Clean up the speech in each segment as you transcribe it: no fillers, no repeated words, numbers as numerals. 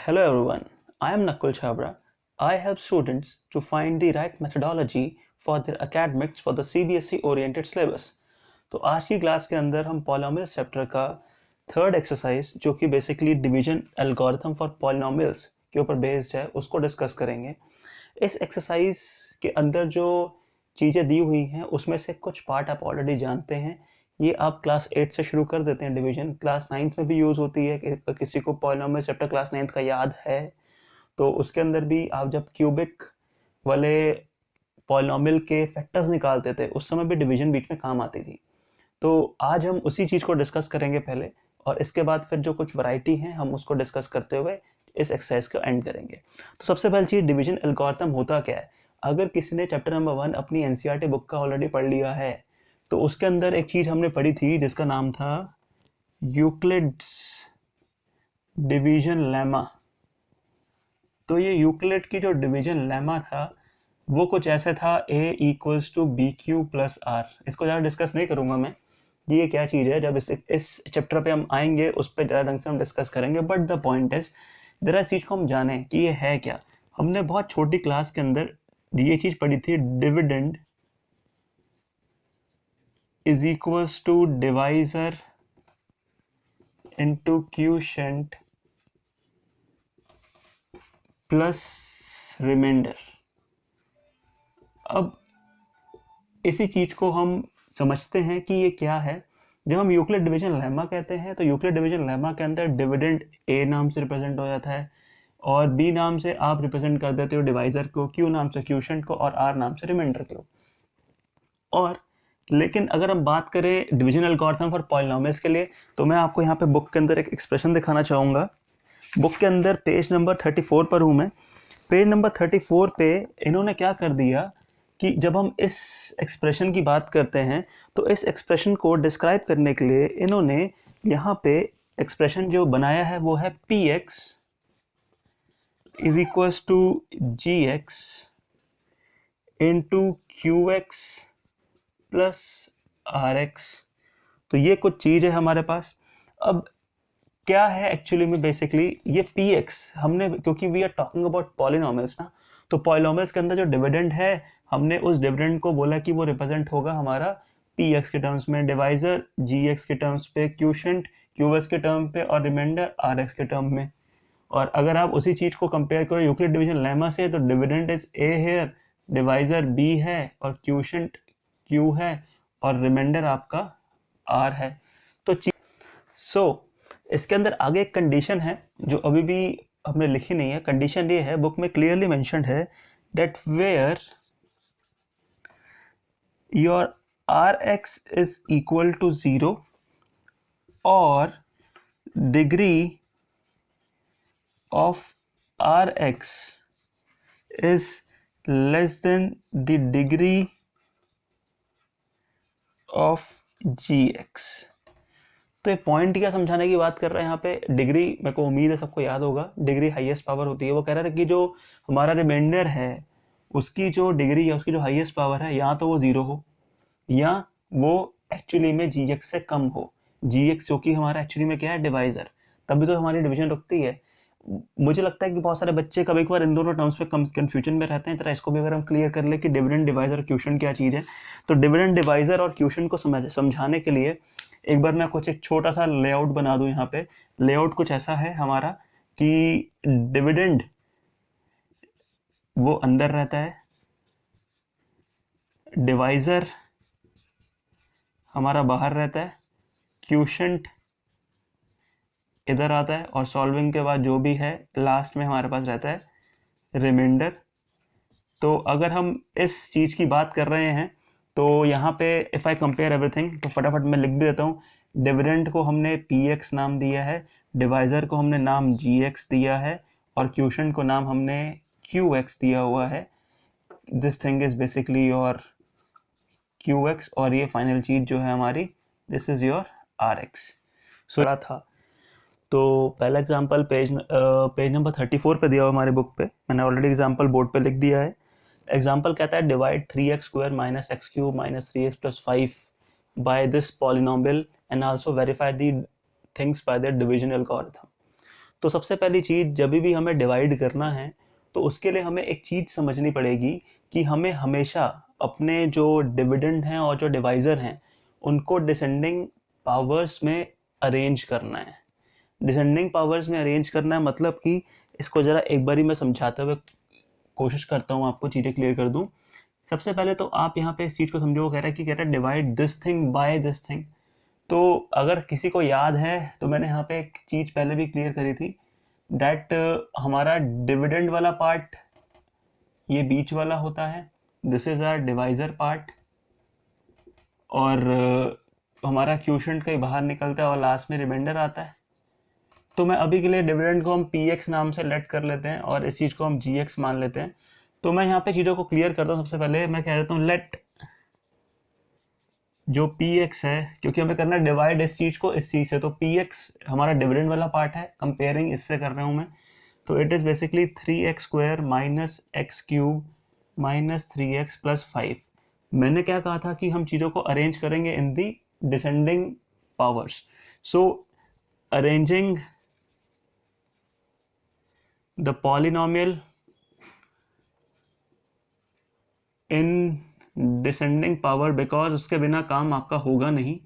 Hello everyone, I am Nakul Chabra. I help students to find the right methodology for their academics for the CBSE oriented syllabus. तो आज की class के अंदर हम polynomials chapter का third exercise जो कि basically division algorithm for polynomials के ऊपर बेस्ड है उसको डिस्कस करेंगे। इस एक्सरसाइज के अंदर जो चीज़ें दी हुई हैं उसमें से कुछ पार्ट आप ऑलरेडी जानते हैं। ये आप क्लास 8 से शुरू कर देते हैं डिवीजन, क्लास 9th में भी यूज़ होती है कि किसी को पॉलिनोमियल चैप्टर क्लास 9th का याद है तो उसके अंदर भी आप जब क्यूबिक वाले पॉलिनोमियल के फैक्टर्स निकालते थे उस समय भी डिवीजन बीच में काम आती थी। तो आज हम उसी चीज़ को डिस्कस करेंगे पहले, और इसके बाद फिर जो कुछ वैरायटी हैं हम उसको डिस्कस करते हुए इस एक्सरसाइज को एंड करेंगे। तो सबसे पहली चीज़, डिवीजन एल्गोरिथम होता क्या है। अगर किसी ने चैप्टर नंबर 1 अपनी एनसीईआरटी बुक का ऑलरेडी पढ़ लिया है तो उसके अंदर एक चीज़ हमने पढ़ी थी जिसका नाम था यूक्लिड्स डिवीजन लेमा। तो ये यूक्लिड की जो डिवीजन लेमा था वो कुछ ऐसे था, a equals to b q plus r. इसको ज़्यादा डिस्कस नहीं करूँगा मैं, ये क्या चीज़ है, जब इस चैप्टर पे हम आएंगे उस पर ज़्यादा ढंग से हम डिस्कस करेंगे। बट द पॉइंट इज ज़रा इस चीज़ को हम जानें कि ये है क्या। हमने बहुत छोटी क्लास के अंदर ये चीज़ पढ़ी थी, dividend is equals to divisor into quotient plus remainder. अब इसी चीज़ को हम समझते हैं कि ये क्या है। जब हम यूक्लिड डिवीजन लेमा कहते हैं तो यूक्लिड डिवीजन लेमा के अंदर डिविडेंड ए नाम से रिप्रेजेंट हो जाता है और बी नाम से आप रिप्रेजेंट कर देते हो डिवाइजर को, क्यू नाम से क्यूशेंट को और आर नाम से रिमाइंडर को। और लेकिन अगर हम बात करें डिवीजन एल्गोरिथम फॉर पॉलिनोमियल्स के लिए तो मैं आपको यहाँ पे बुक के अंदर एक एक्सप्रेशन दिखाना चाहूँगा। बुक के अंदर पेज नंबर 34 पर हूँ मैं। पेज नंबर 34 पे इन्होंने क्या कर दिया कि जब हम इस एक्सप्रेशन की बात करते हैं तो इस एक्सप्रेशन को डिस्क्राइब करने के लिए इन्होंने यहाँ पे एक्सप्रेशन जो बनाया है वो है p x is equals to g x into q x plus r x. तो ये कुछ चीज़ है हमारे पास। अब क्या है एक्चुअली में, बेसिकली ये पी एक्स हमने, क्योंकि we are talking about polynomials ना, तो पॉलिनोमियल्स के अंदर जो डिविडेंड है हमने उस डिविडेंड को बोला कि वो रिप्रेजेंट होगा हमारा पी एक्स के टर्म्स में, डिवाइजर जी एक्स के टर्म्स पे, क्यूशेंट क्यू एक्स के टर्म पे और रिमाइंडर आर एक्स के टर्म में। और अगर आप उसी चीज़ को कंपेयर करो यूक्लिड डिवीजन लेमा से तो dividend is a here, divisor b है और क्यूशेंट क्यू है और रिमाइंडर आपका आर है। तो इसके अंदर आगे एक कंडीशन है जो अभी भी हमने लिखी नहीं है। कंडीशन ये है, बुक में क्लियरली मेंशन्ड है, that where your are x is equal to 0 और degree of r x is less than the degree of g x. तो ये पॉइंट क्या समझाने की बात कर रहे हैं यहाँ पे, डिग्री मेरे को उम्मीद है सबको याद होगा, डिग्री हाईएस्ट पावर होती है। वो कह रहा है कि जो हमारा रिमाइंडर है उसकी जो डिग्री है, उसकी जो हाईएस्ट पावर है, या तो वो 0 हो या वो एक्चुअली में जी एक्स से कम हो। जी एक्स जो कि हमारा एक्चुअली में क्या है, डिवाइजर, तभी तो हमारी डिवीजन रुकती है। मुझे लगता है कि बहुत सारे बच्चे कभी कभार इन दोनों टर्म्स पे कंफ्यूजन में रहते हैं। जरा इसको भी अगर हम क्लियर कर ले कि डिविडेंड डिवाइजर और क्यूशन क्या चीज़ है, तो डिविडेंड डिवाइजर और क्यूशन को समझाने के लिए एक बार मैं कुछ एक छोटा सा लेआउट बना दूं। यहाँ पे लेआउट कुछ ऐसा है हमारा कि डिविडेंड वो अंदर रहता है, डिवाइजर हमारा बाहर रहता है, क्यूशेंट इधर आता है और सॉल्विंग के बाद जो भी है लास्ट में हमारे पास रहता है रिमाइंडर। तो अगर हम इस चीज़ की बात कर रहे हैं तो यहाँ पे इफ़ आई कंपेयर एवरीथिंग तो फटाफट मैं लिख भी देता हूँ। डिविडेंड को हमने पी एक्स नाम दिया है, डिवाइजर को हमने नाम जी एक्स दिया है और क्यूशेंट को नाम हमने क्यू एक्स दिया हुआ है। This thing is basically your Q x और ये फाइनल चीज़ जो है हमारी, this is your are x. So था तो पहला एग्जांपल पेज नंबर 34 पे दिया हुआ हमारे बुक पे, मैंने ऑलरेडी एग्जांपल बोर्ड पे लिख दिया है। एग्जांपल कहता है divide 3x² minus x cube minus 3x plus 5 by this polynomial and also verify the things by the division algorithm. तो सबसे पहली चीज़, जब भी हमें डिवाइड करना है तो उसके लिए हमें एक चीज़ समझनी पड़ेगी कि हमें हमेशा अपने जो डिविडेंड हैं और जो डिवाइज़र हैं उनको डिसेंडिंग पावर्स में अरेंज करना है। डिसेंडिंग पावर्स में अरेंज करना है मतलब कि इसको ज़रा एक बारी मैं समझाते हुए कोशिश करता हूँ आपको चीज़ें क्लियर कर दूँ। सबसे पहले तो आप यहाँ पे इस चीज़ को समझो, वो कह रहा है divide this thing by this thing. तो अगर किसी को याद है तो मैंने यहाँ पे एक चीज़ पहले भी क्लियर करी थी, डैट हमारा डिविडेंड वाला पार्ट ये बीच वाला होता है, this is our divisor part, और हमारा क्वोशिएंट कहीं बाहर निकलता है और लास्ट में रिमाइंडर आता है। तो मैं अभी के लिए डिविडेंड को हम px नाम से लेट कर लेते हैं और इस चीज़ को हम gx मान लेते हैं। तो मैं यहाँ पे चीज़ों को क्लियर करता हूँ। सबसे पहले मैं कह देता हूँ लेट जो px है, क्योंकि हमें करना है डिवाइड इस चीज़ को इस चीज़ से, तो px हमारा डिविडेंड वाला पार्ट है, कंपेयरिंग इससे कर रहा हूँ मैं। तो it is basically 3x² minus x cube minus 3x plus 5। मैंने क्या कहा था कि हम चीज़ों को अरेंज करेंगे in the descending powers. So arranging the polynomial in descending power, because उसके बिना काम आपका होगा नहीं।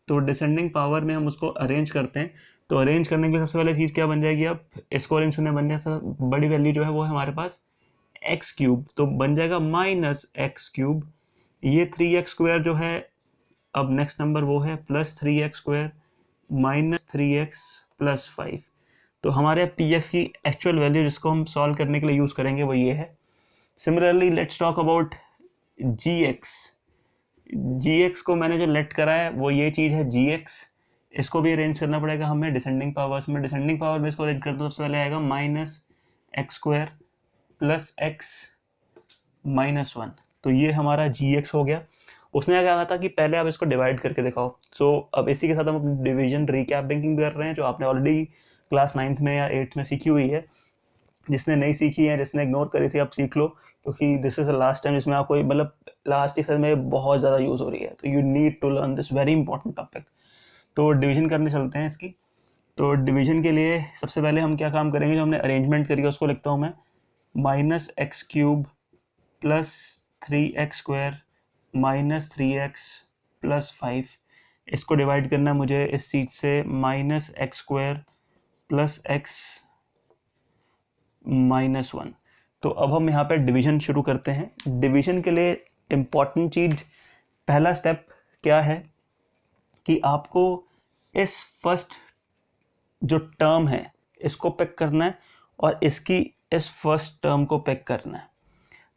तो डिसेंडिंग पावर में हम उसको अरेंज करते हैं। तो अरेंज करने के लिए सबसे पहले चीज़ क्या बन जाएगी, अब इसको अरेंज करने बन जाए बड़ी वैल्यू जो है वो है हमारे पास एक्स क्यूब, तो बन जाएगा माइनस एक्स क्यूब। ये 3x² जो है, अब नेक्स्ट नंबर वो है plus 3x² minus 3x plus 5। तो हमारे px की एक्चुअल वैल्यू जिसको हम सॉल्व करने के लिए यूज़ करेंगे वो ये है। Similarly let's talk about gx को मैंने जो लेट करा है वो ये चीज़ है gx। इसको भी अरेंज करना पड़ेगा हमें डिसेंडिंग पावर्स में। डिसेंडिंग पावर में इसको अरेंज करते तो सबसे पहले आएगा minus x² plus x minus 1। तो ये हमारा gx हो गया। उसने क्या कहा था कि पहले आप इसको डिवाइड करके दिखाओ। सो अब इसी के साथ हम अपनी डिवीजन रिकैपिंग कर रहे हैं, जो आपने ऑलरेडी क्लास 9th में या 8th में सीखी हुई है। जिसने नहीं सीखी है, जिसने इग्नोर करी थी, आप सीख लो, क्योंकि this is the last time जिसमें आपको मतलब लास्ट ईयर में बहुत ज़्यादा यूज़ हो रही है। तो you need to learn this very important topic. तो डिवीजन करने चलते हैं इसकी। तो डिवीजन के लिए सबसे पहले हम क्या काम करेंगे, जो हमने अरेंजमेंट करी है उसको लिखता हूँ मैं, minus x cube plus 3x² minus 3x plus 5। इसको डिवाइड करना है मुझे इस चीज़ से, minus x² plus x minus 1। तो अब हम यहाँ पे डिवीजन शुरू करते हैं। डिवीजन के लिए इम्पॉर्टेंट चीज़, पहला स्टेप क्या है कि आपको इस फर्स्ट जो टर्म है इसको पिक करना है और इसकी इस फर्स्ट टर्म को पिक करना है।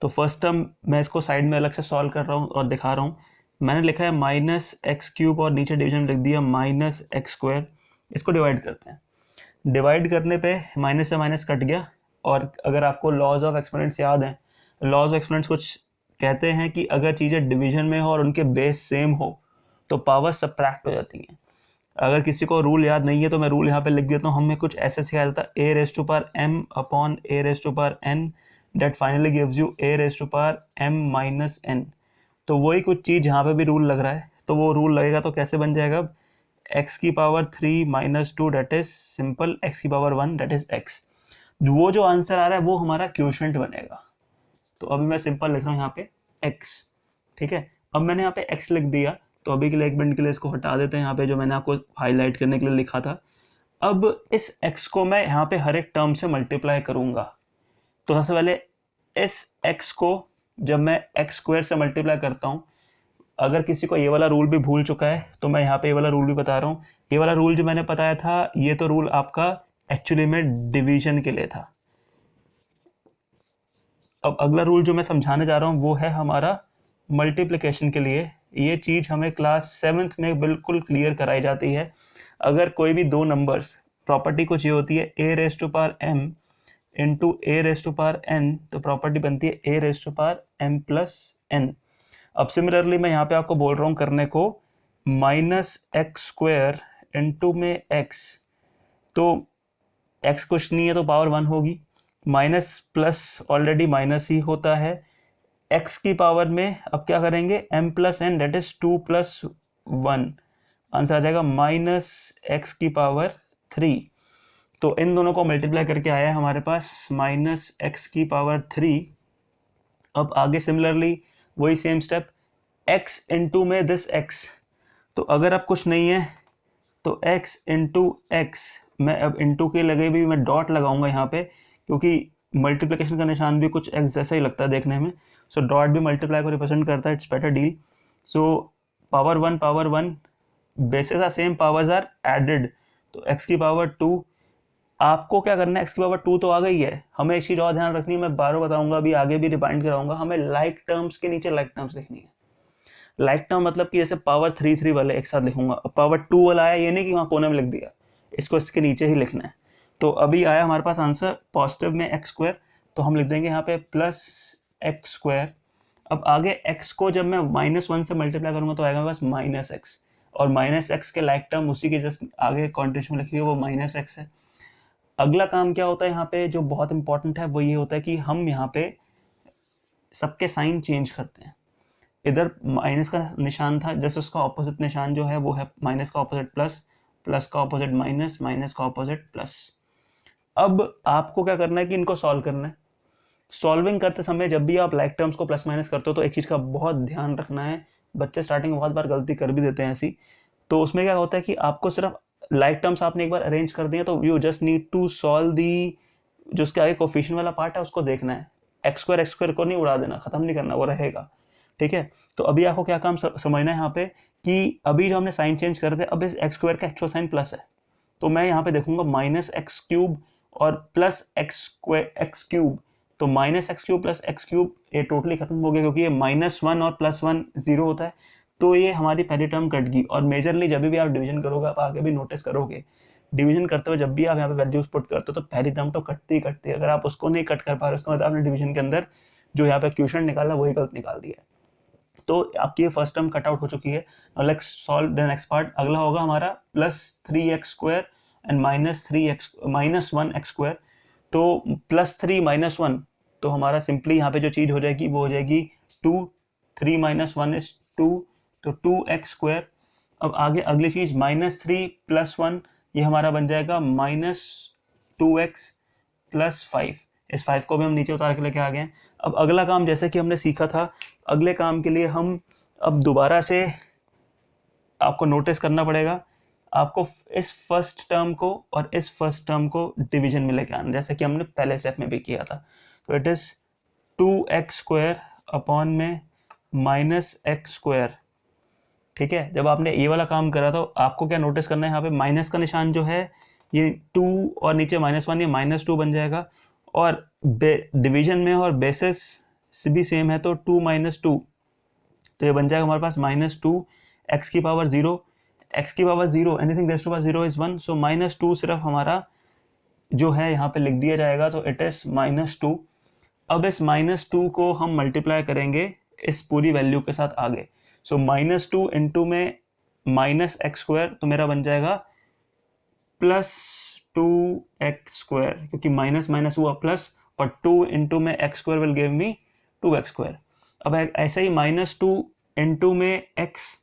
तो फर्स्ट टर्म मैं इसको साइड में अलग से सॉल्व कर रहा हूँ और दिखा रहा हूँ। मैंने लिखा है माइनस एक्स क्यूब और नीचे डिवीजन में लिख दिया माइनस x²। इसको डिवाइड करते हैं। डिवाइड करने पे माइनस से माइनस कट गया। और अगर आपको लॉज ऑफ एक्सपोनेंट्स याद हैं, लॉज ऑफ एक्सपोनेंट्स कुछ कहते हैं कि अगर चीज़ें डिवीजन में हो और उनके बेस सेम हो तो पावर सबट्रैक्ट हो जाती हैं। अगर किसी को रूल याद नहीं है तो मैं रूल यहाँ पे लिख देता हूँ। हमें कुछ ऐसे सिखाया जाता है, a⁻m upon a⁻n that finally gives you a⁻m minus n। तो वही कुछ चीज़ यहाँ पे भी रूल लग रहा है। तो वो रूल लगेगा तो कैसे बन जाएगा, x की power 3 minus 2 that is simple x की पावर 1 डेट इज x। वो जो आंसर आ रहा है वो हमारा क्वोशिएंट बनेगा। तो अभी मैं सिंपल लिख रहा हूँ यहाँ पे x, ठीक है। अब मैंने यहाँ पे x लिख दिया, तो अभी के लिए एक मिनट के लिए इसको हटा देते हैं यहाँ पे, जो मैंने आपको हाईलाइट करने के लिए लिखा था। अब इस x को मैं यहाँ पे हर एक टर्म से मल्टीप्लाई करूँगा। तो सबसे पहले इस x को जब मैं x² से मल्टीप्लाई करता हूँ, अगर किसी को ये वाला रूल भी भूल चुका है तो मैं यहाँ पे ये वाला रूल भी बता रहा हूँ। ये वाला रूल जो मैंने बताया था, ये तो रूल आपका एक्चुअली में डिवीजन के लिए था। अब अगला रूल जो मैं समझाने जा रहा हूँ वो है हमारा मल्टीप्लिकेशन के लिए। ये चीज़ हमें क्लास 7th में बिल्कुल क्लियर कराई जाती है। अगर कोई भी दो नंबर्स, प्रॉपर्टी कुछ ये होती है a⁻m इंटू a⁻n, तो प्रॉपर्टी बनती है a⁻m प्लस n। अब सिमिलरली मैं यहाँ पे आपको बोल रहा हूँ करने को माइनस x² इंटू में x, तो x कुछ नहीं है तो पावर 1 होगी, माइनस प्लस ऑलरेडी माइनस ही होता है। x की पावर में अब क्या करेंगे, m plus n that is 2 plus 1, answer आ जाएगा माइनस x की पावर 3। तो इन दोनों को मल्टीप्लाई करके आया है हमारे पास -x⁻³ अब आगे सिमिलरली वही सेम स्टेप, x इंटू में दिस x, तो अगर अब कुछ नहीं है तो x इंटू एक्स, मैं अब इंटू के लगे भी मैं डॉट लगाऊंगा यहाँ पे, क्योंकि मल्टीप्लिकेशन का निशान भी कुछ x जैसा ही लगता है देखने में, सो डॉट भी मल्टीप्लाई को रिप्रेजेंट करता है, it's better deal. So power 1 basis are same, powers are added, तो x की पावर 2, आपको क्या करना है, x की पावर 2 तो आ गई है, हमें एक चीज और ध्यान रखनी है, मैं बार बताऊंगा, अभी आगे भी रिमाइंड कराऊंगा, हमें लाइक टर्म्स के नीचे लाइक टर्म्स लिखनी है। लाइक टर्म मतलब कि जैसे पावर 3 वाले एक साथ लिखूंगा, पावर 2 वाला आया ये नहीं कि वहाँ कोने में लिख दिया, इसको इसके नीचे ही लिखना है। तो अभी आया हमारे पास आंसर पॉजिटिव में x², तो हम लिख देंगे यहाँ पे +x²। अब आगे x को जब मैं -1 से मल्टीप्लाई करूंगा तो आएगा मेरे पास -x, और -x के लाइक टर्म उसी के जस्ट आगे कॉन्टिन्यूशन में लिखी है, वो -x है। अगला काम क्या होता है यहाँ पे जो बहुत इंपॉर्टेंट है, वो ये होता है कि हम यहाँ पे सबके साइन चेंज करते हैं। इधर माइनस का निशान था, जैसे उसका ऑपोजिट निशान जो है वो है माइनस का ऑपोजिट प्लस, प्लस का ऑपोजिट माइनस, माइनस का ऑपोजिट प्लस। अब आपको क्या करना है कि इनको सॉल्व करना है। सॉल्विंग करते समय जब भी आप लाइक टर्म्स को प्लस माइनस करते हो तो एक चीज़ का बहुत ध्यान रखना है, बच्चे स्टार्टिंग में बहुत बार गलती कर भी देते हैं ऐसी, तो उसमें क्या होता है कि आपको सिर्फ लाइक टर्म्स आपने एक बार अरेंज कर दिए तो you just need to solve the, जो उसके आगे कोफिशिएंट वाला पार्ट है उसको देखना है, x² को नहीं उड़ा देना, खत्म नहीं करना, वो रहेगा, ठीक है। तो अभी आपको क्या काम समझना है यहाँ पे कि अभी जो हमने साइन चेंज कर थे, अब इस x² का एक्चुअल साइन प्लस है, तो मैं यहाँ पे देखूंगा -x³ और +x², तो -x³ + x³ ये टोटली खत्म हो गया, क्योंकि ये -1 और +1 0 होता है, तो ये हमारी पहली टर्म कट गई। और मेजरली जब भी आप डिवीजन करोगे, आप आगे भी नोटिस करोगे, डिवीजन करते हुए जब भी आप यहाँ पे वैल्यूज पुट करते हो तो पहली टर्म तो कटती ही कटती है, अगर आप उसको नहीं कट कर पा रहे उसका मतलब आपने डिवीजन के अंदर जो यहाँ पे क्वेश्चन निकाला वही गलत निकाल दिया है। तो आपकी ये फर्स्ट टर्म कट आउट हो चुकी है। Now let's solve the next part. अगला होगा हमारा +3x² एंड -1x²। तो +3 -1, तो हमारा सिंपली यहाँ पे जो चीज हो जाएगी वो हो जाएगी 2, 3 - 1 is 2, तो 2x²। अब आगे अगली चीज -3 + 1, ये हमारा बन जाएगा -2x + 5। इस 5 को भी हम नीचे उतार के लेके आ गए हैं। अब अगला काम जैसे कि हमने सीखा था, अगले काम के लिए हम अब दोबारा से आपको नोटिस करना पड़ेगा, आपको इस फर्स्ट टर्म को और इस फर्स्ट टर्म को डिवीजन में लेके आना, जैसे कि हमने पहले स्टेप में भी किया था। तो इट इज 2x² अपॉन में -x², ठीक है। जब आपने ये वाला काम करा तो आपको क्या नोटिस करना है, यहाँ पे माइनस का निशान जो है ये 2 और नीचे -1, ये -2 बन जाएगा, और डिवीजन में और बेसिस भी सेम है, तो 2 - 2, तो ये बन जाएगा हमारे पास -2, x की पावर 0, x की power 0, anything raised to power 0 is 1, so -2 सिर्फ हमारा जो है यहाँ पे लिख दिया जाएगा, तो इट इज -2। अब इस -2 को हम मल्टीप्लाई करेंगे इस पूरी वैल्यू के साथ आगे, सो -2 इंटू में -x², तो मेरा बन जाएगा +2x², क्योंकि माइनस माइनस हुआ प्लस, और 2 इंटू में x² will give me 2x²। अब ऐसे ही -2 इंटू में x,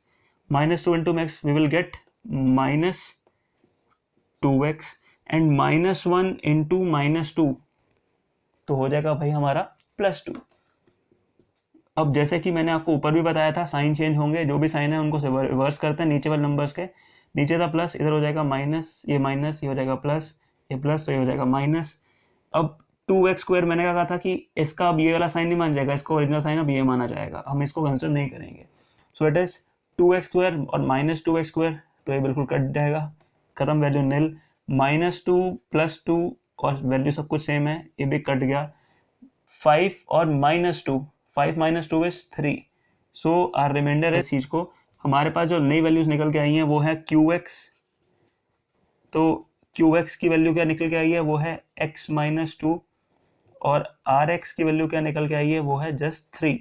-2 इंटू में x we will get -2x, and -1 into -2 तो हो जाएगा भाई हमारा +2। अब जैसे कि मैंने आपको ऊपर भी बताया था, साइन चेंज होंगे, जो भी साइन है उनको रिवर्स करते हैं नीचे वाले नंबर्स के, नीचे था प्लस, इधर हो जाएगा माइनस, ये माइनस, ये हो जाएगा प्लस, ये प्लस, तो ये हो जाएगा माइनस। अब 2x² मैंने कहा था कि इसका अब ये वाला साइन नहीं मान जाएगा, इसको ओरिजिनल साइन अब ये माना जाएगा, हम इसको कंसिडर नहीं करेंगे। सो इट इज 2x² और -2x², तो ये बिल्कुल कट जाएगा, खत्म, वैल्यू निल। -2 + 2 और वैल्यू सब कुछ सेम है, ये भी कट गया। 5 और -2, 5 - 2 is 3, सो आर रिमाइंडर है इस चीज को। हमारे पास जो नई वैल्यूज निकल के आई हैं वो है QX, तो QX की वैल्यू क्या निकल के आई है वो है x - 2, और RX की वैल्यू क्या निकल के आई है वो है जस्ट 3,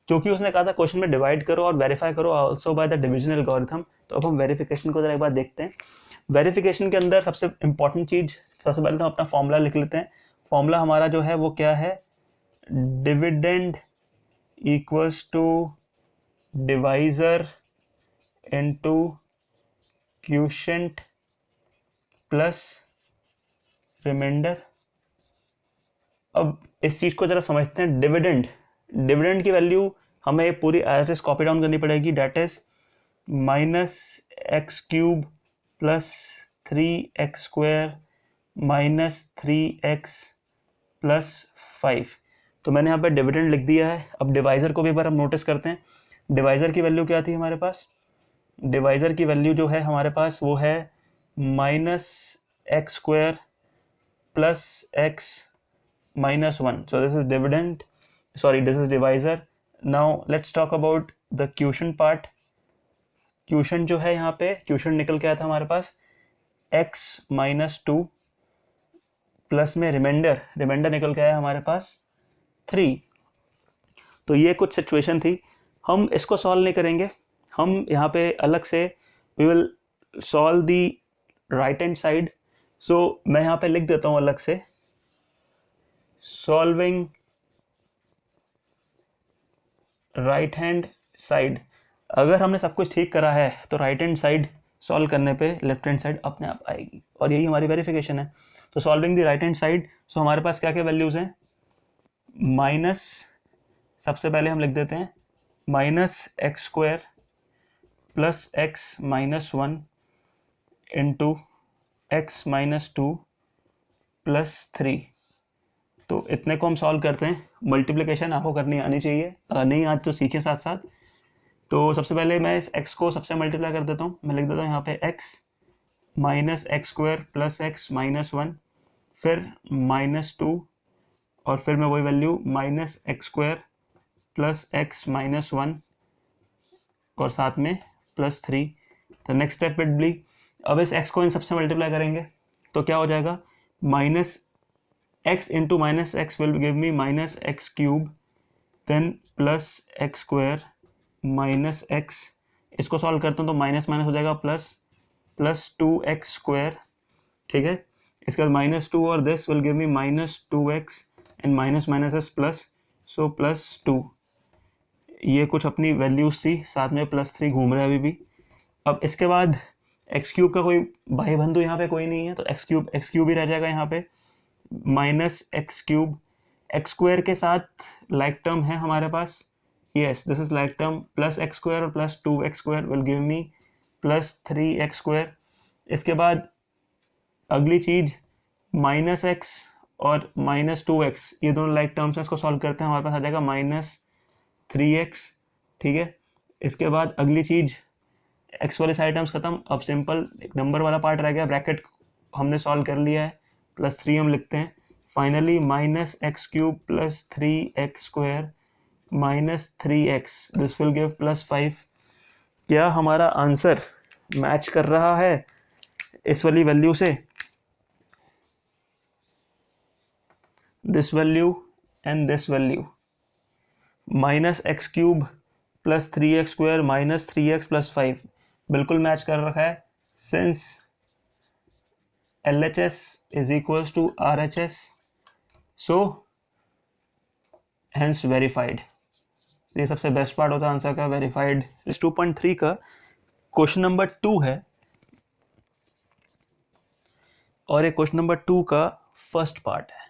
क्योंकि उसने कहा था क्वेश्चन में डिवाइड करो और वेरीफाई करो also by the division algorithm. तो अब हम वेरिफिकेशन को जरा एक बार देखते हैं। वेरिफिकेशन के अंदर सबसे इंपॉर्टेंट चीज, सबसे पहले तो अपना फॉर्मूला लिख लेते हैं। फॉर्मूला हमारा जो है वो क्या है, dividend equals to divisor into quotient plus remainder. अब इस चीज को जरा समझते हैं। डिविडेंड, डिविडेंड की वैल्यू हमें पूरी as it is copy down करनी पड़ेगी, that is minus x cube plus 3x square minus 3x plus 5। तो मैंने यहाँ पे डिविडेंड लिख दिया है। अब डिवाइजर को भी एक बार हम नोटिस करते हैं। डिवाइजर की वैल्यू क्या थी हमारे पास? डिवाइजर की वैल्यू जो है हमारे पास वो है minus x square plus x minus 1. So this is dividend, sorry, this is divisor. Now let's talk about the quotient part. Question जो है यहाँ पे क्वेश्चन निकल के आया था हमारे पास x माइनस 2 प्लस में रिमाइंडर, रिमाइंडर निकल के आया हमारे पास 3। तो ये कुछ सिचुएशन थी। हम इसको सॉल्व नहीं करेंगे, हम यहाँ पे अलग से we will solve the right hand side. So मैं यहाँ पे लिख देता हूँ अलग से, सॉल्विंग राइट हैंड साइड। अगर हमने सब कुछ ठीक करा है तो राइट हैंड साइड सॉल्व करने पे लेफ्ट हैंड साइड अपने आप आएगी, और यही हमारी वेरिफिकेशन है। तो solving the right hand side, so हमारे पास क्या क्या वैल्यूज हैं? माइनस, सबसे पहले हम लिख देते हैं minus x square plus x minus 1 into x minus 2 plus 3। तो इतने को हम सॉल्व करते हैं। मल्टीप्लिकेशन आपको करनी आनी चाहिए, अगर नहीं आज तो सीखें साथ साथ। तो सबसे पहले मैं इस x को सबसे मल्टीप्लाई कर देता हूँ। मैं लिख देता हूँ यहाँ पे x minus x square plus x minus 1, फिर माइनस 2, और फिर मैं वही value minus x square plus x minus 1 और साथ में प्लस 3। तो नेक्स्ट स्टेप विल बी, अब इस x को इन सबसे मल्टीप्लाई करेंगे तो क्या हो जाएगा? Minus x into minus x will give me minus x cube, then plus x square minus x. इसको सॉल्व करता हूँ तो माइनस माइनस हो जाएगा प्लस, प्लस 2x स्क्वायर, ठीक है। इसके बाद माइनस 2 और this will give me minus 2x and minus minus is plus, so plus 2। ये कुछ अपनी वैल्यूज थी, साथ में प्लस 3 घूम रहा है अभी भी। अब इसके बाद एक्स क्यूब का कोई भाई बंधु यहाँ पे कोई नहीं है, तो एक्स क्यूब ही रह जाएगा यहाँ पे। Minus x cube, x square के साथ लाइक टर्म है हमारे पास, yes this is like term, plus x square और plus 2x square will give me plus 3x square. इसके बाद अगली चीज माइनस एक्स और माइनस 2x, ये दोनों लाइक टर्म्स हैं, इसको सॉल्व करते हैं, हमारे पास आ जाएगा माइनस 3x, ठीक है। इसके बाद अगली चीज x वाली साइड टर्म्स खत्म, अब सिंपल एक नंबर वाला पार्ट रह गया, ब्रैकेट हमने सॉल्व कर लिया है, प्लस 3 हम लिखते हैं। Finally minus x cube plus 3x square minus 3x, this will give plus 5। क्या हमारा आंसर मैच कर रहा है इस वाली वैल्यू से? This value and this value, minus x cube plus 3x square minus 3x plus 5 बिल्कुल मैच कर रखा है, since LHS is equals to RHS, so hence verified। ये सबसे बेस्ट पार्ट होता है आंसर का, वेरीफाइड। इस 2.3 का क्वेश्चन नंबर 2 है, और ये क्वेश्चन नंबर 2 का फर्स्ट पार्ट है।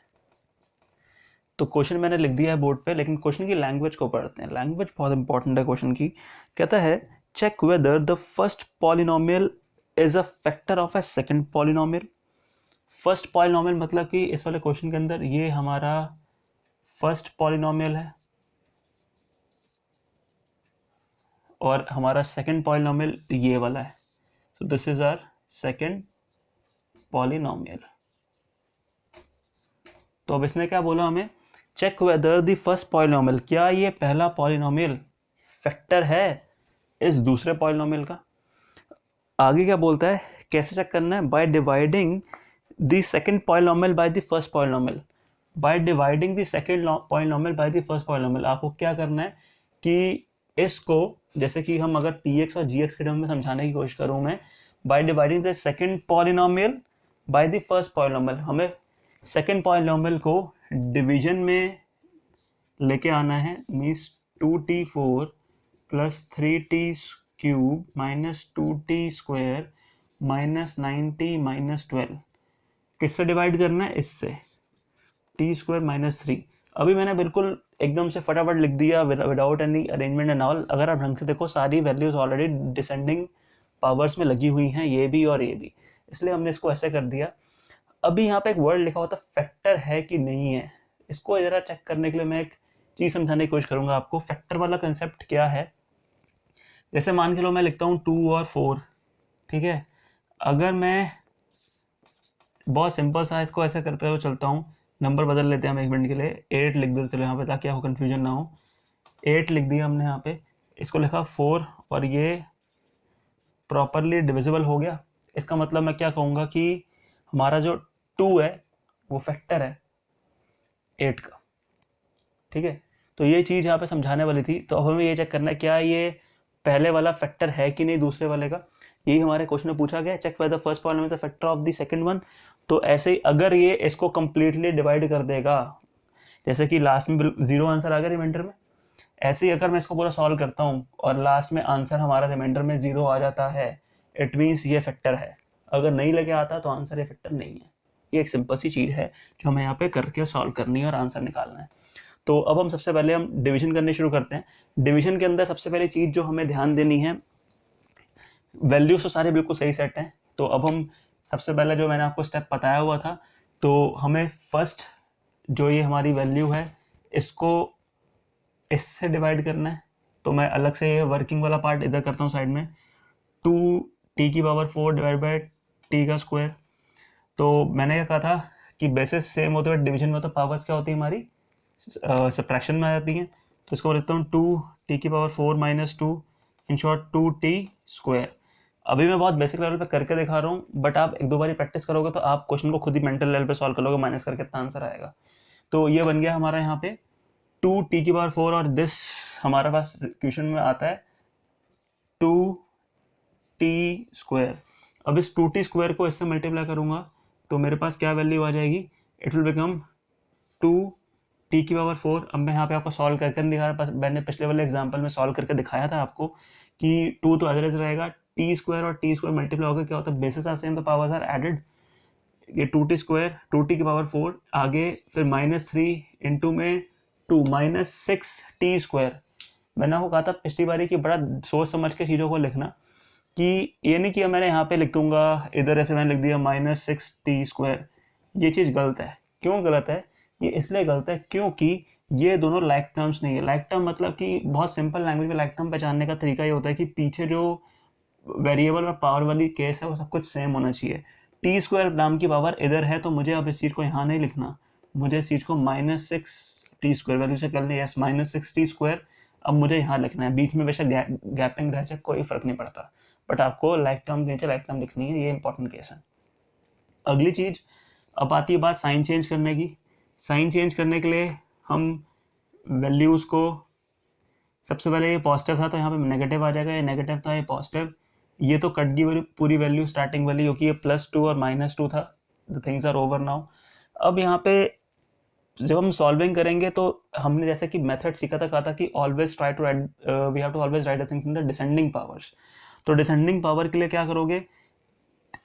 तो क्वेश्चन मैंने लिख दिया है बोर्ड पे, लेकिन क्वेश्चन की लैंग्वेज को पढ़ते हैं। लैंग्वेज बहुत इंपॉर्टेंट है क्वेश्चन की। कहता है check whether the first polynomial is a factor of a second polynomial. First polynomial मतलब कि इस वाले क्वेश्चन के अंदर ये हमारा फर्स्ट पॉलिनोमियल है और हमारा सेकंड पॉलिनोमियल ये वाला है। So this is our second polynomial. तो अब इसने क्या बोला हमें, check whether the first polynomial, क्या ये पहला पॉलिनोमियल फैक्टर है इस दूसरे पॉलिनोमियल का। आगे क्या बोलता है, कैसे चेक करना है? By dividing the second polynomial by the first polynomial. By dividing the second polynomial by the first polynomial, आपको क्या करना है कि इसको, जैसे कि हम अगर px और gx के टर्म में समझाने की कोशिश करूं मैं, by dividing the second polynomial by the first polynomial, हमें सेकंड पॉलिनोमियल को डिवीजन में लेके आना है। Means 2t4 plus 3t cube minus 2t square minus 9t minus 12। किससे डिवाइड करना है, इससे, टी स्क्वायर माइनस 3। अभी मैंने बिल्कुल एकदम से फटाफट लिख दिया without any arrangement and all. अगर आप ढंग से देखो सारी वैल्यूज ऑलरेडी डिसेंडिंग पावर्स में लगी हुई हैं, ये भी और ये भी, इसलिए हमने इसको ऐसे कर दिया। अभी यहाँ पे एक वर्ड लिखा हुआ था फैक्टर है कि नहीं है, इसको जरा चेक करने के लिए मैं एक चीज समझाने की कोशिश करूंगा आपको। फैक्टर वाला कंसेप्ट क्या है, जैसे मान के लो मैं लिखता हूँ 2 और 4, ठीक है। अगर मैं बहुत सिंपल सा इसको ऐसे करते हुए चलता हूँ, नंबर बदल लेते हैं हम एक मिनट के लिए, 8 लिख देते चलो यहाँ पे ताकि आपको कन्फ्यूजन ना हो। 8 लिख दिया हमने यहाँ पे, इसको लिखा 4 और ये प्रॉपरली डिविजिबल हो गया। इसका मतलब मैं क्या कहूँगा कि हमारा जो 2 है वो फैक्टर है 8 का, ठीक है। तो ये चीज़ यहाँ पे समझाने वाली थी। तो अब हमें ये चेक करना है क्या ये पहले वाला फैक्टर है कि नहीं दूसरे वाले का, यही हमारे क्वेश्चन में पूछा गया। Check whether first problem is the factor of the second one. तो ऐसे ही अगर ये इसको कंप्लीटली डिवाइड कर देगा, जैसे कि लास्ट में 0 आंसर आ गया रिमाइंडर में, ऐसे ही अगर मैं इसको पूरा सॉल्व करता हूँ और लास्ट में आंसर हमारा रिमाइंडर में 0 आ जाता है, इट मीन्स ये फैक्टर है। अगर नहीं लगे आता तो आंसर ये फैक्टर नहीं है। ये एक सिंपल सी चीज़ है जो हमें यहाँ पे करके सॉल्व करनी है और आंसर निकालना है। तो अब हम सबसे पहले हम डिवीजन करने शुरू करते हैं। डिवीजन के अंदर सबसे पहली चीज़ जो हमें ध्यान देनी है, वैल्यूज तो सारे बिल्कुल सही सेट हैं। तो अब हम सबसे पहले जो मैंने आपको स्टेप बताया हुआ था, तो हमें फर्स्ट जो ये हमारी वैल्यू है इसको इससे डिवाइड करना है। तो मैं अलग से ये वर्किंग वाला पार्ट इधर करता हूँ साइड में, 2t⁴ डिवाइड बाई टी का स्क्वायर। तो मैंने क्या कहा था कि बेसिस सेम होते हुए डिवीजन में तो पावर्स क्या होती है हमारी, सब्ट्रैक्शन में आ जाती हैं। तो इसको लिखता हूँ 2t⁴ minus 2, in short 2t²। अभी मैं बहुत बेसिक लेवल पे करके दिखा रहा हूँ, बट आप एक दो बारी प्रैक्टिस करोगे तो आप क्वेश्चन को खुद ही मेंटल लेवल पे सॉल्व कर लोगे, माइनस करके कितना आंसर आएगा। तो ये बन गया हमारा यहाँ पे 2t⁴, और दिस हमारे पास क्वेश्चन में आता है 2t²। अब इस 2t² को इससे मल्टीप्लाई करूंगा तो मेरे पास क्या वैल्यू आ जाएगी, इट विल बिकम 2t⁴। अब मैं यहाँ पे आपको सॉल्व करके नहीं दिखा रहा, मैंने पिछले वाले एग्जांपल में सॉल्व करके दिखाया था आपको कि 2 तो एज रहेगा, t² और t² मल्टीप्लाई होकर क्या होता है, बेसिस आर सेम तो पावर्स आर एडेड। ये 2t², 2t⁴ आगे फिर -3 इंटू में 2 -6t²। मैंने आपको कहा था पिछली बारी कि बड़ा सोच समझ के चीज़ों को लिखना, कि ये नहीं कि मैंने यहाँ पे लिख दूंगा इधर ऐसे मैंने लिख दिया -6t²। ये चीज़ गलत है। क्यों गलत है, ये इसलिए गलत है क्योंकि ये दोनों लाइक टर्म्स नहीं है। लाइक टर्म मतलब कि बहुत सिंपल लैंग्वेज में लाइक टर्म पहचानने का तरीका ये होता है कि पीछे जो वेरिएबल और पावर वाली केस है वो सब कुछ सेम होना चाहिए। t² नाम की पावर इधर है तो मुझे अब इस चीज़ को यहाँ नहीं लिखना, मुझे इस चीज़ को -6t² वैल्यू से कर लें, यस -6t²। अब मुझे यहाँ लिखना है, बीच में वैसे गैपिंग रह जाए कोई फर्क नहीं पड़ता, बट आपको लाइक टर्म के नीचे लाइक टर्म लिखनी है, ये इंपॉर्टेंट केस है। अगली चीज़ अब आती है बात साइन चेंज करने की। साइन चेंज करने के लिए हम वैल्यूज़ को, सबसे पहले ये पॉजिटिव था तो यहाँ पे नेगेटिव आ जाएगा, ये नेगेटिव था ये पॉजिटिव, ये तो कट गई पूरी वैल्यू स्टार्टिंग वाली, क्योंकि ये +2 और -2 था। The things are over now. अब यहाँ पे जब हम सॉल्विंग करेंगे तो हमने जैसे कि मेथड सीखा था, कहा था कि always try to we have to always write the things in the descending powers. तो डिसेंडिंग पावर के लिए क्या करोगे,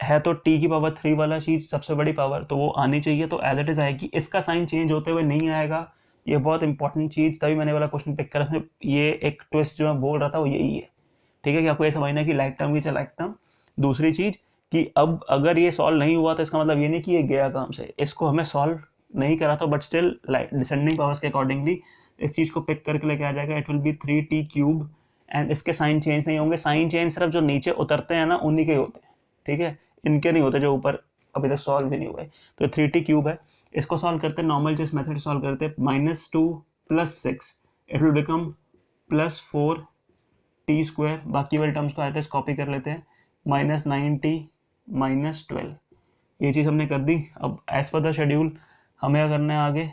है तो t⁴ वाला चीज सबसे बड़ी पावर, तो वो आनी चाहिए, तो एज इट इज आएगी। इसका साइन चेंज होते हुए नहीं आएगा, ये बहुत इंपॉर्टेंट चीज, तभी मैंने वाला क्वेश्चन पिक करा। इसमें ये एक ट्विस्ट जो मैं बोल रहा था वो यही है, ठीक है, कि आपको ये समझना है कि लाइक टर्म की चाहे लाइक टर्म। दूसरी चीज कि अब अगर ये सॉल्व नहीं हुआ तो इसका मतलब ये नहीं कि ये गया काम से, इसको हमें सॉल्व नहीं करा तो बट स्टिल डिसेंडिंग पावर्स के अकॉर्डिंगली इस चीज को पिक करके लेके आ जाएगा, it will B 3t³ and इसके साइन चेंज नहीं होंगे। साइन चेंज सिर्फ जो नीचे उतरते हैं ना उन्हीं के होते हैं, ठीक है, इनके नहीं होते जो ऊपर अभी तक सॉल्व भी नहीं हुए। तो 3t³ है, इसको सॉल्व करते हैं नॉर्मल जिस मेथड सॉल्व करते हैं, -2 + 6 इट विल बिकम +4t²। बाकी वाले टर्म्स को एटलीस्ट कॉपी कर लेते हैं, -9t -12। ये चीज़ हमने कर दी। अब एज पर द शेड्यूल हमें क्या करना है आगे,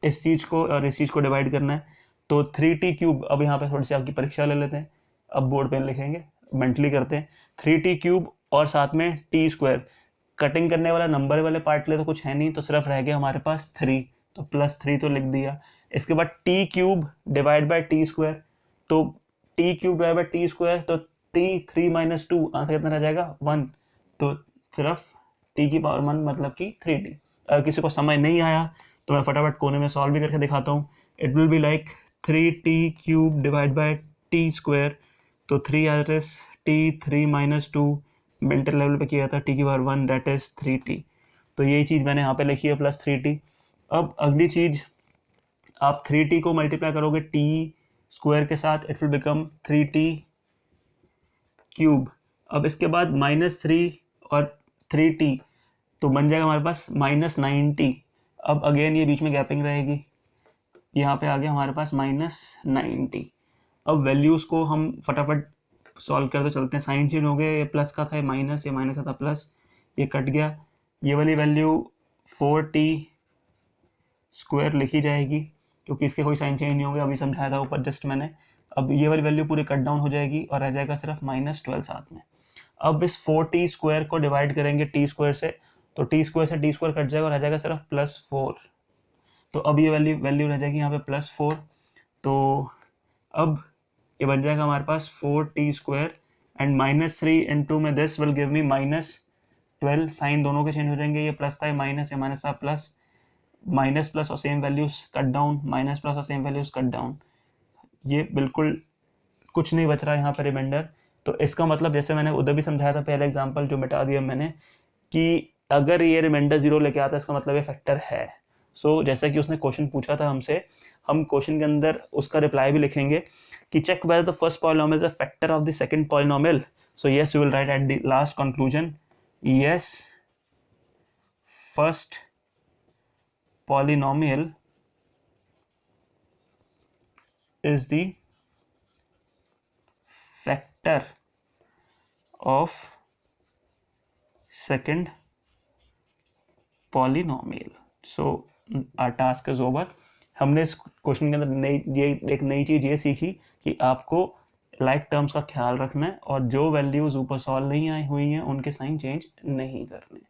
इस चीज़ को और इस चीज़ को डिवाइड करना है। तो 3t³, अब यहाँ पे थोड़ी सी आपकी परीक्षा ले लेते हैं, अब बोर्ड पे लिखेंगे, मेंटली करते हैं। 3t³ और साथ में t², कटिंग करने वाला नंबर वाले पार्ट ले तो कुछ है नहीं, तो सिर्फ रह गया हमारे पास 3, तो +3 तो लिख दिया। इसके बाद t³ डिवाइड बाई t², तो t³ डिवाइड बाई t², तो t3 - 2 आंसर कितना रह जाएगा 1, तो सिर्फ t की पावर 1 मतलब कि 3t। अगर किसी को समझ नहीं आया तो मैं फटाफट कोने में सॉल्व भी करके दिखाता हूँ। It will be like 3t cube divide by t square, तो 3 as it is t, 3 minus 2 mental level पे किया था t की पावर 1 दैट इज 3t। तो यही चीज़ मैंने यहाँ पे लिखी है प्लस 3t। अब अगली चीज़, आप 3t को मल्टीप्लाई करोगे t स्क्वायर के साथ, it will become 3t cube. अब इसके बाद -3 और 3t तो बन जाएगा हमारे पास -90। अब अगेन ये बीच में गैपिंग रहेगी, यहाँ पे आ गया हमारे पास -90। अब वैल्यूज़ को हम फटाफट सॉल्व करते चलते हैं। साइन चेंज हो गया, ये प्लस का था, ये माइनस का था प्लस, ये कट गया। ये वाली वैल्यू 4t स्क्वायर लिखी जाएगी क्योंकि इसके कोई साइन चेंज नहीं होंगे, अभी समझाया था ऊपर जस्ट मैंने। अब ये वाली वैल्यू पूरी कट डाउन हो जाएगी और रह जाएगा सिर्फ -12 साथ में। अब इस 4t स्क्वायर को डिवाइड करेंगे t स्क्वायर से, तो t स्क्वायर से t स्क्वायर कट जाएगा और रह जाएगा सिर्फ +4। तो अब ये वैल्यू रह जाएगी यहाँ पे +4। तो अब ये बन जाएगा हमारे पास 4t स्क्वायर एंड -3 इंटू में this will give me -12। Sign दोनों के चेंज हो जाएंगे, ये प्लस था, ये माइनस था, प्लस माइनस प्लस और same values cut down, minus plus और सेम वैल्यूज कट डाउन। ये बिल्कुल कुछ नहीं बच रहा है यहाँ पर रिमाइंडर। तो इसका मतलब जैसे मैंने उधर भी समझाया था पहले एग्जांपल जो मिटा दिया मैंने, कि अगर ये रिमाइंडर 0 लेके आता है इसका मतलब ये फैक्टर है। सो जैसा कि उसने क्वेश्चन पूछा था हमसे, हम क्वेश्चन के अंदर उसका रिप्लाई भी लिखेंगे कि check whether the first polynomial is a factor of the second polynomial. So yes, we will write at the last conclusion, yes first polynomial is the factor of second polynomial. So our task is over. हमने इस question के अंदर एक नई चीज़ ये सीखी कि आपको लाइक टर्म्स का ख्याल रखना है और जो वैल्यूज ऊपर सॉल्व नहीं आई हुई हैं उनके साइन चेंज नहीं करने।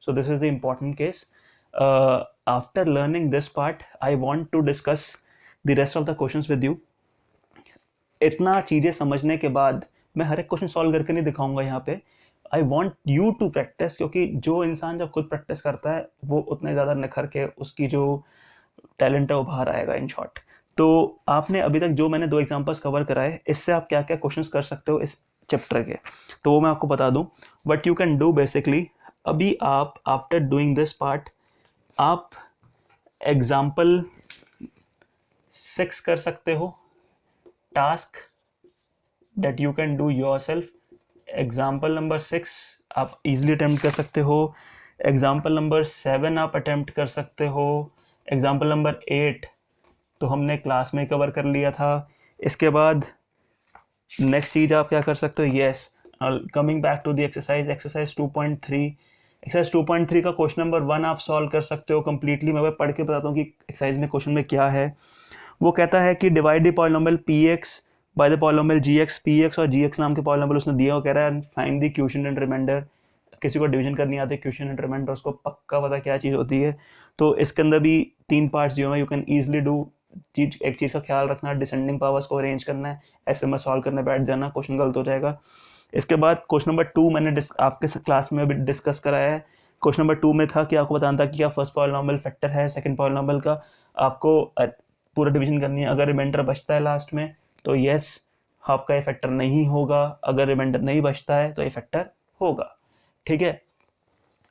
सो this is the important case. After learning this part, I want to discuss the rest of the questions with you. इतना चीज़ें समझने के बाद मैं हर एक क्वेश्चन सॉल्व करके नहीं दिखाऊंगा यहाँ पे। I want you to practice, क्योंकि जो इंसान जब खुद प्रैक्टिस करता है वो उतने ज़्यादा निखर के उसकी जो टैलेंट है वो बाहर आएगा इन शॉर्ट। तो आपने अभी तक जो मैंने 2 एग्जाम्पल्स कवर कराए, इससे आप क्या क्या क्वेश्चंस कर सकते हो इस चैप्टर के, तो वो मैं आपको बता दूं। But you can do basically, अभी आप आफ्टर डूइंग दिस पार्ट आप एग्जाम्पल 6 कर सकते हो, task that you can do yourself. Example number 6 आप इजीली अटेम्प्ट कर सकते हो। एग्जाम्पल नंबर 7 आप अटेम्प्ट कर सकते हो। एग्जाम्पल नंबर 8 तो हमने क्लास में कवर कर लिया था। इसके बाद नेक्स्ट चीज़ आप क्या कर सकते हो, yes coming back to the exercise 2.3। Exercise 2.3 का क्वेश्चन नंबर 1 आप सॉल्व कर सकते हो कंप्लीटली। मैं पढ़ के बताता हूँ कि एक्सरसाइज में क्वेश्चन में क्या है। वो कहता है कि divide the polynomial px by the polynomial gx। px और gx नाम के पॉलिनोमियल उसने दिया, वो कह रहा है find the quotient and remainder. किसी को डिवीजन करनी आती है क्वोशिएंट एंड रिमाइंडर, उसको पक्का पता क्या चीज़ होती है। तो इसके अंदर भी 3 पार्ट्स जो है यू कैन ईजिली डू। एक चीज़ का ख्याल रखना, डिसेंडिंग पावर्स को अरेंज करना है, ऐसे में सॉल्व करने बैठ जाना, क्वेश्चन गलत हो जाएगा। इसके बाद क्वेश्चन नंबर 2 मैंने आपके क्लास में अभी डिस्कस कराया है। क्वेश्चन नंबर 2 में था कि आपको बताना था कि क्या फर्स्ट पॉलिनोमियल फैक्टर है सेकंड पॉलिनोमियल का। आपको पूरा डिवीजन करनी है। अगर रिमाइंडर बचता है लास्ट में तो यस आपका ये फैक्टर नहीं होगा, अगर रिमाइंडर नहीं बचता है तो ये फैक्टर होगा। ठीक है,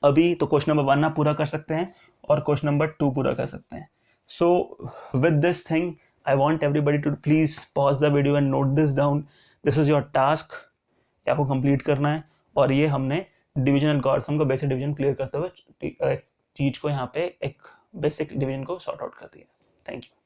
अभी तो क्वेश्चन नंबर 1 आप पूरा कर सकते हैं और क्वेश्चन नंबर 2 पूरा कर सकते हैं। So with this thing I want everybody to please pause the video and note this down. This is your task, आपको कंप्लीट करना है। और ये हमने डिवीजन एल्गोरिथम का बेसिक डिवीजन क्लियर करते हुए एक चीज़ को यहाँ पे एक बेसिक डिवीजन को सॉर्ट आउट कर दिया। Thank you.